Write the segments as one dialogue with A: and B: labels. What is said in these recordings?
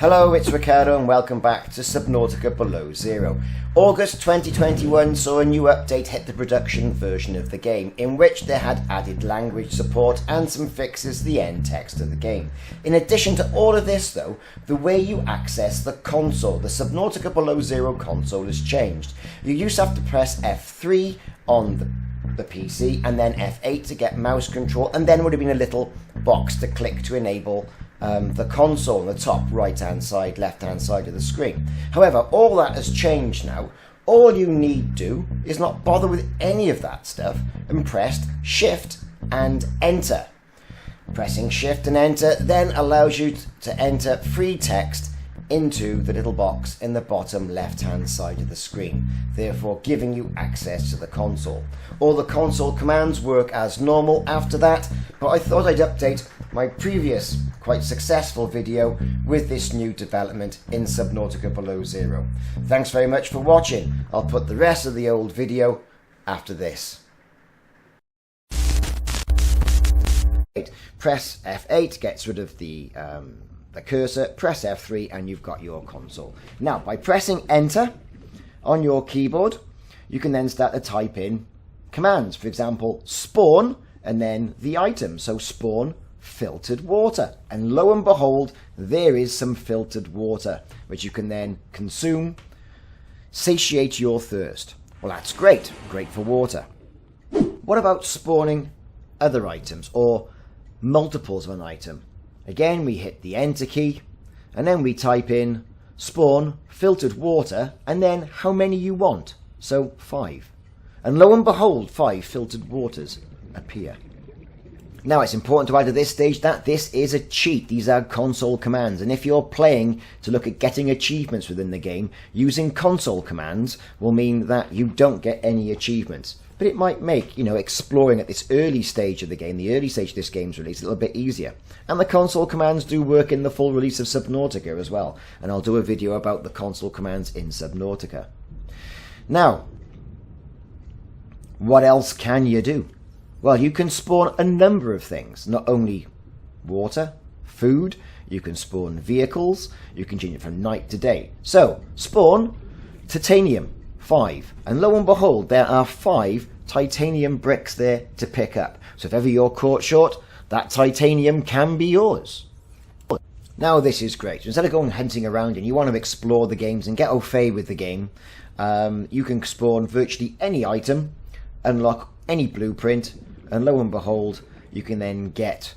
A: Hello, it's Ricardo and welcome back to Subnautica Below Zero. August 2021 saw a new update hit the production version of the game, in which they had added language support and some fixes to the end text of the game. In addition to all of this though, the way you access the console, the Subnautica Below Zero console, has changed. You used to have to press F3 on the PC and then F8 to get mouse control, and then would have been a little box to click to enable the console on the top right hand side, left hand side of the screen. However, all that has changed now. All you need do is not bother with any of that stuff and press Shift and Enter. Pressing Shift and Enter then allows you to enter free text into the little box in the bottom left hand side of the screen, therefore giving you access to the console. All the console commands work as normal after that, but I thought I'd update my previous quite successful video with this new development in Subnautica Below Zero. Thanks very much for watching. I'll put the rest of the old video after this. Press F8 gets rid of the cursor, press F3 and you've got your console. Now by pressing Enter on your keyboard you can then start to type in commands. For example, spawn and then the item. So spawn filtered water, and lo and behold there is some filtered water which you can then consume, satiate your thirst. Well, that's great for water. What about spawning other items or multiples of an item? Again, we hit the Enter key and then we type in spawn filtered water and then how many you want. So 5. And lo and behold, 5 filtered waters appear. Now it's important to add at this stage that this is a cheat. These are console commands, and if you're playing to look at getting achievements within the game, using console commands will mean that you don't get any achievements. But it might make, exploring at this early stage of the game, the early stage of this game's release, a little bit easier. And the console commands do work in the full release of Subnautica as well, and I'll do a video about the console commands in Subnautica. Now, what else can you do? Well, you can spawn a number of things, not only water, food, you can spawn vehicles, you can change it from night to day. So, spawn titanium, 5, and lo and behold, there are 5 titanium bricks there to pick up. So if ever you're caught short, that titanium can be yours. Now this is great. Instead of going hunting around and you want to explore the games and get au fait with the game, you can spawn virtually any item, unlock any blueprint, and lo and behold, you can then get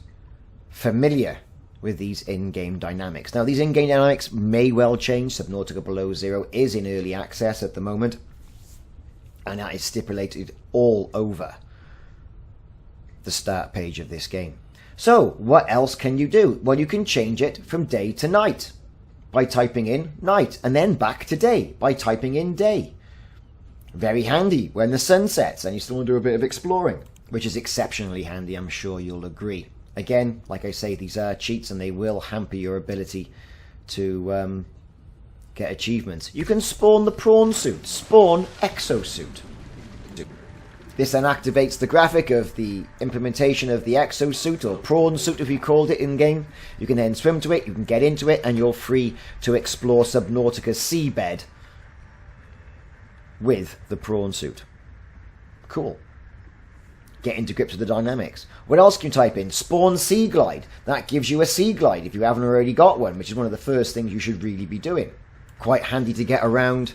A: familiar with these in-game dynamics. Now, these in-game dynamics may well change. Subnautica Below Zero is in early access at the moment, and that is stipulated all over the start page of this game. So, what else can you do? Well, you can change it from day to night by typing in night, and then back to day by typing in day. Very handy when the sun sets and you still want to do a bit of exploring, which is exceptionally handy, I'm sure you'll agree. Again, like I say, these are cheats and they will hamper your ability to get achievements. You can spawn the prawn suit, spawn exosuit. This then activates the graphic of the implementation of the exosuit, or prawn suit if you called it in-game. You can then swim to it, you can get into it, and you're free to explore Subnautica's seabed with the prawn suit. Cool. Get into grips with the dynamics. What else can you type in? Spawn sea glide. That gives you a sea glide if you haven't already got one, which is one of the first things you should really be doing. Quite handy to get around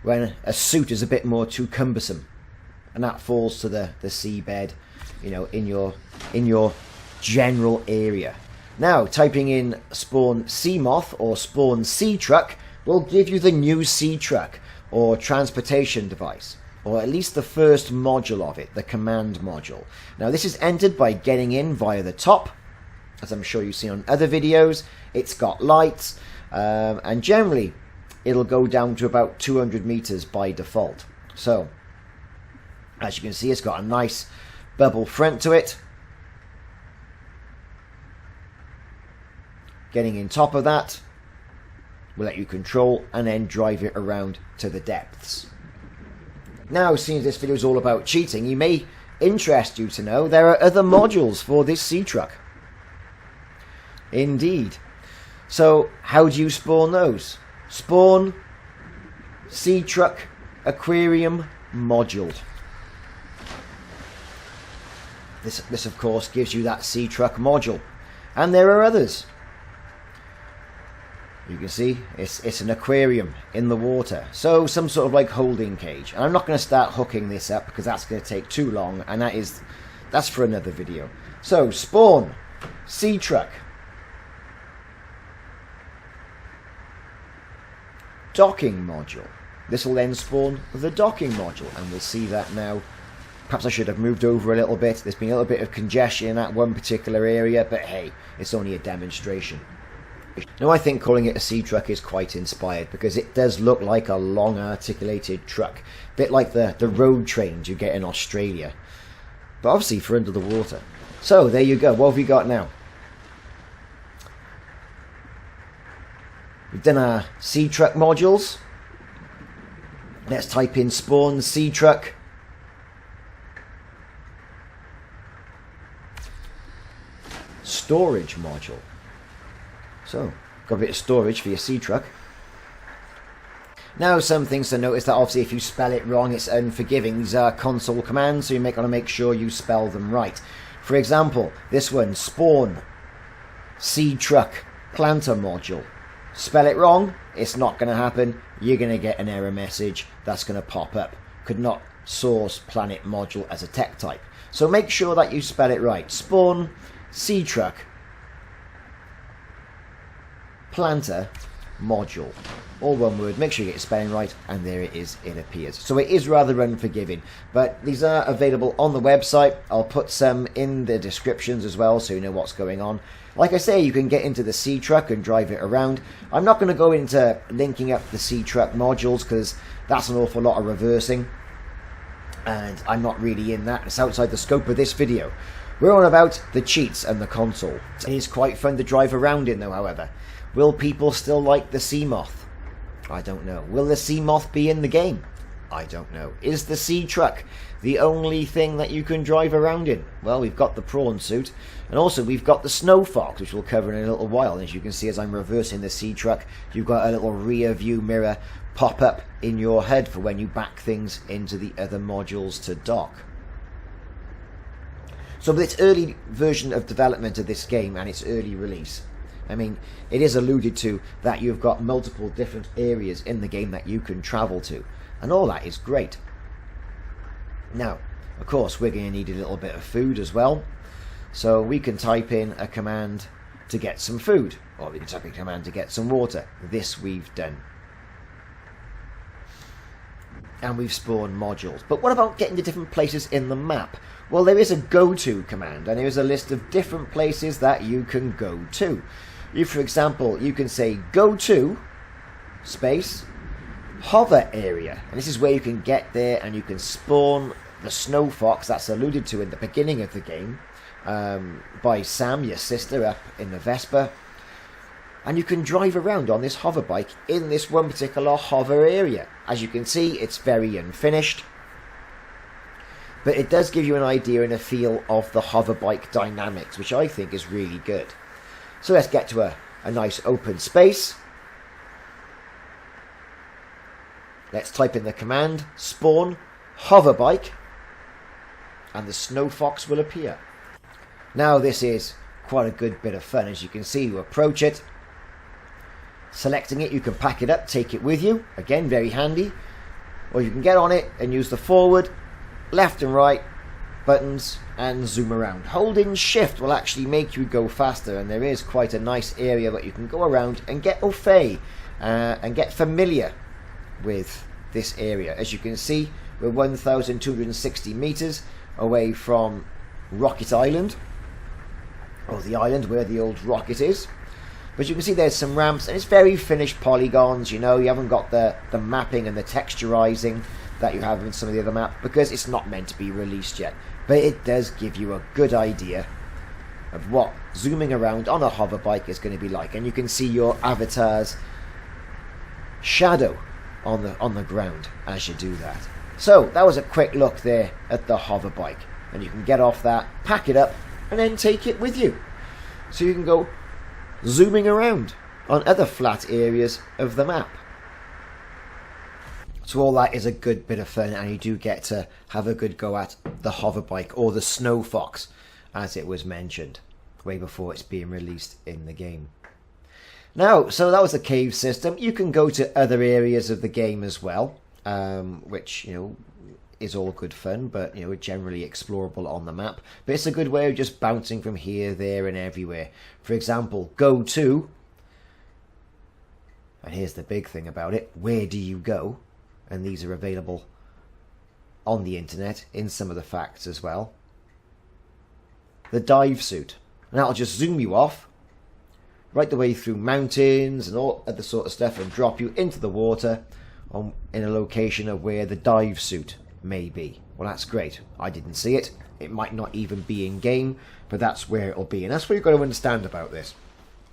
A: when a suit is a bit more too cumbersome, and that falls to the seabed, in your general area. Now, typing in spawn sea moth or spawn sea truck will give you the new sea truck or transportation device, or at least the first module of it, the command module. Now this is entered by getting in via the top, as I'm sure you've seen on other videos. It's got lights, and generally it'll go down to about 200 meters by default. So, as you can see, it's got a nice bubble front to it. Getting in top of that will let you control and then drive it around to the depths. Now, seeing as this video is all about cheating, it may interest you to know there are other modules for this sea truck. Indeed. So how do you spawn those? Spawn Sea Truck Aquarium Module. This of course gives you that Sea Truck module, and there are others. You can see it's an aquarium in the water, so some sort of like holding cage. And I'm not going to start hooking this up because that's going to take too long, and that's for another video. So spawn Sea Truck docking module. This will then spawn the docking module, and we'll see that now. Perhaps I should have moved over a little bit. There's been a little bit of congestion in that one particular area, but hey, it's only a demonstration. Now I think calling it a sea truck is quite inspired, because it does look like a long articulated truck, a bit like the road trains you get in Australia, but obviously for under the water. So there you go. What have we got now? We've done our sea truck modules. Let's type in spawn sea truck storage module. So, got a bit of storage for your sea truck. Now, some things to notice that obviously if you spell it wrong, it's unforgiving. These are console commands, so you want to make sure you spell them right. For example, this one, spawn sea truck planter module. Spell it wrong, it's not going to happen. You're going to get an error message that's going to pop up. Could not source planet module as a tech type. So make sure that you spell it right. Spawn sea truck planter module, all one word. Make sure you get your spelling right, and there it is, it appears. So it is rather unforgiving, but these are available on the website. I'll put some in the descriptions as well, so you know what's going on. Like I say, you can get into the sea truck and drive it around. I'm not going to go into linking up the sea truck modules, because that's an awful lot of reversing, and I'm not really in that. It's outside the scope of this video. We're on about the cheats and the console. It is quite fun to drive around in though, however. Will people still like the Sea Moth? I don't know. Will the Sea Moth be in the game? I don't know. Is the Sea Truck the only thing that you can drive around in? Well, we've got the prawn suit, and also we've got the Snow Fox, which we'll cover in a little while. And as you can see, as I'm reversing the Sea Truck, you've got a little rear view mirror pop up in your head for when you back things into the other modules to dock. So with its early version of development of this game and its early release, I mean, it is alluded to that you've got multiple different areas in the game that you can travel to, and all that is great. Now, of course, we're going to need a little bit of food as well, so we can type in a command to get some food, or we can type in a command to get some water. This we've done. And we've spawned modules. But what about getting to different places in the map? Well, there is a go-to command, and there is a list of different places that you can go to. For example, you can say go to space hover area, and this is where you can get there and you can spawn the Snow Fox that's alluded to in the beginning of the game by Sam, your sister, up in the Vespa, and you can drive around on this hover bike in this one particular hover area. As you can see, it's very unfinished, but it does give you an idea and a feel of the hover bike dynamics, which I think is really good. So let's get to a nice open space. Let's type in the command spawn hover bike, and the Snow Fox will appear. Now this is quite a good bit of fun. As you can see, you approach it, selecting it, you can pack it up, take it with you, again very handy, or you can get on it and use the forward, left and right buttons and zoom around. Holding shift will actually make you go faster, and there is quite a nice area that you can go around and get au fait and get familiar with this area. As you can see, we're 1,260 meters away from Rocket Island, or the island where the old rocket is. But you can see there's some ramps, and it's very finished polygons. You know, you haven't got the mapping and the texturizing that you have in some of the other maps, because it's not meant to be released yet. But it does give you a good idea of what zooming around on a hover bike is going to be like, and you can see your avatar's shadow on the ground as you do that. So that was a quick look there at the hover bike, and you can get off that, pack it up, and then take it with you, so you can go zooming around on other flat areas of the map. So all that is a good bit of fun, and you do get to have a good go at the hoverbike, or the snow fox, as it was mentioned way before it's being released in the game. Now, so that was the cave system. You can go to other areas of the game as well, which, you know, is all good fun, but, you know, generally explorable on the map. But it's a good way of just bouncing from here, there, and everywhere. For example, go to, and here's the big thing about it, where do you go? And these are available on the internet in some of the facts as well. The dive suit. And that'll just zoom you off right the way through mountains and all other sort of stuff and drop you into the water in a location of where the dive suit may be. Well, that's great. I didn't see it. It might not even be in game, but that's where it'll be. And that's what you've got to understand about this.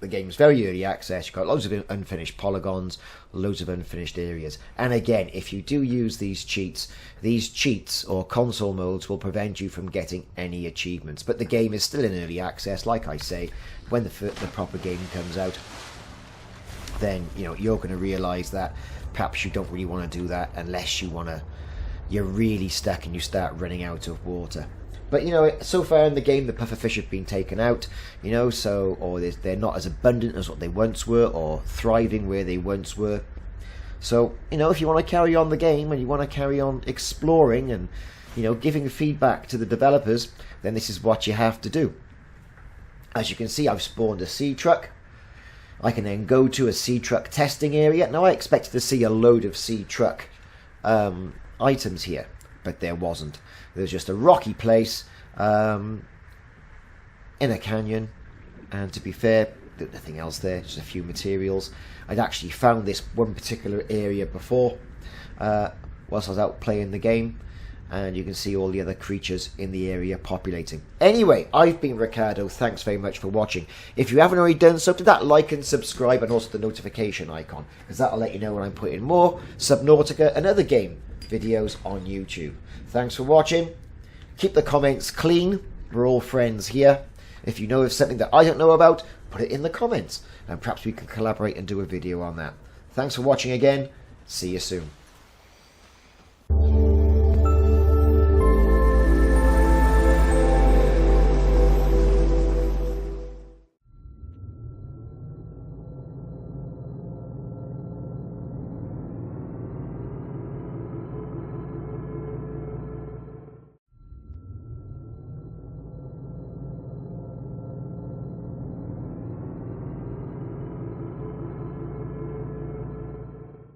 A: The game's very early access. You've got loads of unfinished polygons, loads of unfinished areas. And again, if you do use these cheats or console modes will prevent you from getting any achievements. But the game is still in early access, like I say. When the proper game comes out, then, you know, you're going to realise that perhaps you don't really want to do that unless you're really stuck and you start running out of water. But, you know, so far in the game, the pufferfish have been taken out, you know, or they're not as abundant as what they once were, or thriving where they once were. So, you know, if you want to carry on the game and you want to carry on exploring and, you know, giving feedback to the developers, then this is what you have to do. As you can see, I've spawned a sea truck. I can then go to a sea truck testing area. Now, I expected to see a load of sea truck items here, but there wasn't. There's just a rocky place in a canyon, and to be fair, there's nothing else there, just a few materials. I'd actually found this one particular area before whilst I was out playing the game, and you can see all the other creatures in the area populating. Anyway, I've been Ricardo. Thanks very much for watching. If you haven't already done so, do that like and subscribe, and also the notification icon, because that'll let you know when I'm putting more Subnautica and other game videos on YouTube. Thanks for watching. Keep the comments clean. We're all friends here. If you know of something that I don't know about, put it in the comments, and perhaps we can collaborate and do a video on that. Thanks for watching again. See you soon.